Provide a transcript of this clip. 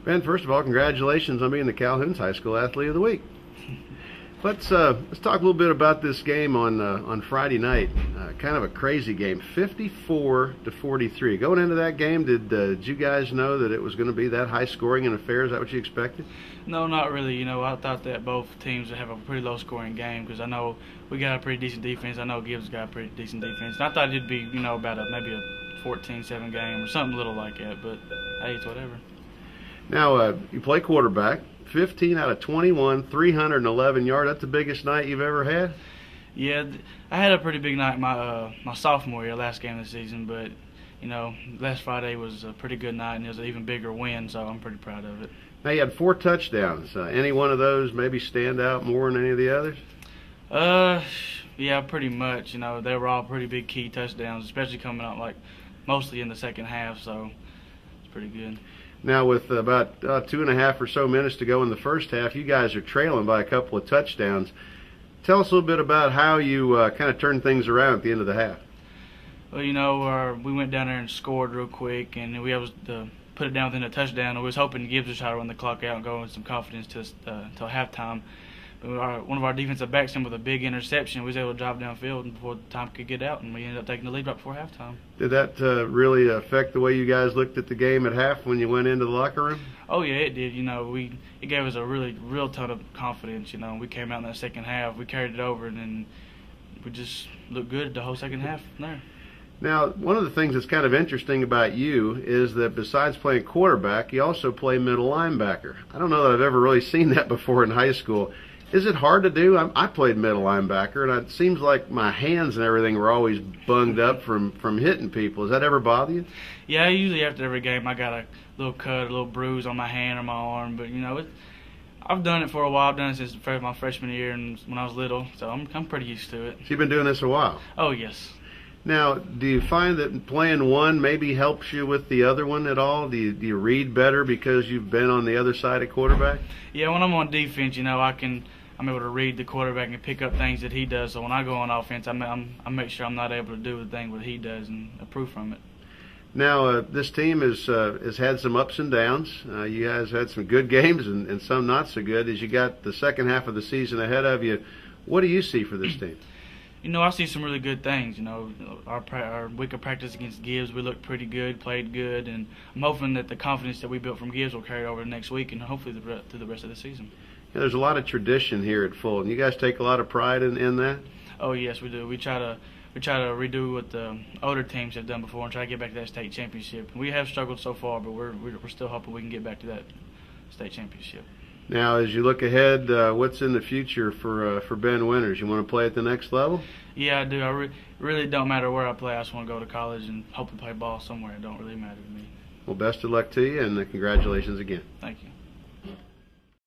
Ben, first of all, congratulations on being the Calhoun's High School Athlete of the Week. Let's talk a little bit about this game on Friday night. Kind of a crazy game, 54-43. Going into that game, did you guys know that it was going to be that high scoring and affair? Is that what you expected? No, not really. I thought that both teams would have a pretty low scoring game because I know we got a pretty decent defense. I know Gibbs got a pretty decent defense. And I thought it'd be, about maybe a 14-7 game or something little like that. But hey, it's whatever. Now you play quarterback. 15 out of 21, 311 yards. That's the biggest night you've ever had? Yeah, I had a pretty big night my sophomore year, last game of the season, but last Friday was a pretty good night and it was an even bigger win, so I'm pretty proud of it. Now you had 4 touchdowns. Any one of those maybe stand out more than any of the others? Yeah, pretty much. They were all pretty big key touchdowns, especially coming out mostly in the second half, so it's pretty good. Now, with about 2.5 or so minutes to go in the first half, you guys are trailing by a couple of touchdowns. Tell us a little bit about how you kind of turned things around at the end of the half. Well, we went down there and scored real quick, and we were able to put it down within a touchdown. We was hoping Gibbs would try to run the clock out and go with some confidence till halftime. But one of our defensive backs came with a big interception. We was able to drive downfield before the time could get out, and we ended up taking the lead right before halftime. Did that really affect the way you guys looked at the game at half when you went into the locker room? Oh yeah, it did. It gave us a real ton of confidence. We came out in that second half, we carried it over, and then we just looked good the whole second half there. Now, one of the things that's kind of interesting about you is that besides playing quarterback, you also play middle linebacker. I don't know that I've ever really seen that before in high school. Is it hard to do? I played middle linebacker, and it seems like my hands and everything were always bunged up from hitting people. Does that ever bother you? Yeah, usually after every game I got a little cut, a little bruise on my hand or my arm. But I've done it for a while. I've done it since my freshman year and when I was little, so I'm pretty used to it. So you've been doing this a while? Oh yes. Now, do you find that playing one maybe helps you with the other one at all? Do you read better because you've been on the other side of quarterback? Yeah, when I'm on defense, I'm able to read the quarterback and pick up things that he does. So when I go on offense, I make sure I'm not able to do the thing that he does and improve from it. Now, this team has had some ups and downs. You guys had some good games and some not so good. As you got the second half of the season ahead of you, what do you see for this team? I see some really good things. Our week of practice against Gibbs, we looked pretty good, played good, and I'm hoping that the confidence that we built from Gibbs will carry over next week and hopefully through the rest of the season. Yeah, there's a lot of tradition here at Fulton. You guys take a lot of pride in that? Oh yes, we do. We try to redo what the older teams have done before and try to get back to that state championship. We have struggled so far, but we're still hoping we can get back to that state championship. Now, as you look ahead, what's in the future for Ben Winters? You want to play at the next level? Yeah, I do. Really don't matter where I play. I just want to go to college and hopefully play ball somewhere. It don't really matter to me. Well, best of luck to you, and congratulations again. Thank you.